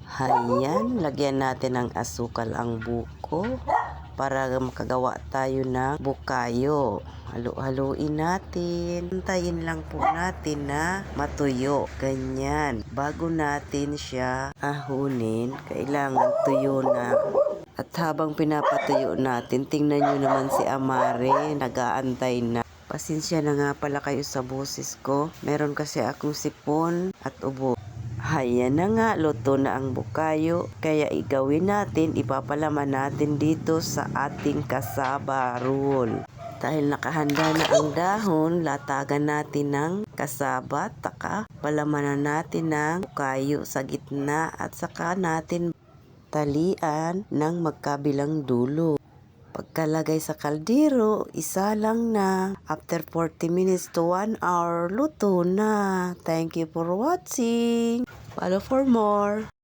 Hayan, lagyan natin ng asukal ang buko para makagawa tayo ng bukayo. Halo-haluin natin. Hintayin lang po natin na matuyo. Ganyan. Bago natin siya ahunin, kailangan tuyo na. At habang pinapatuyo natin, tingnan nyo naman si Amare, nag-aantay na. Pasensya na nga pala kayo sa boses ko. Meron kasi akong sipon at ubo. Hayan na nga, luto na ang bukayo. Kaya igawin natin, ipapalaman natin dito sa ating kasaba roll. Dahil nakahanda na ang dahon, latagan natin ng kasaba, taka, palamanan natin ng bukayo sa gitna at saka natin talian ng magkabilang dulo. Pagkalagay sa kaldero, isa lang na. After 40 minutes to 1 hour, luto na. Thank you for watching. Follow for more.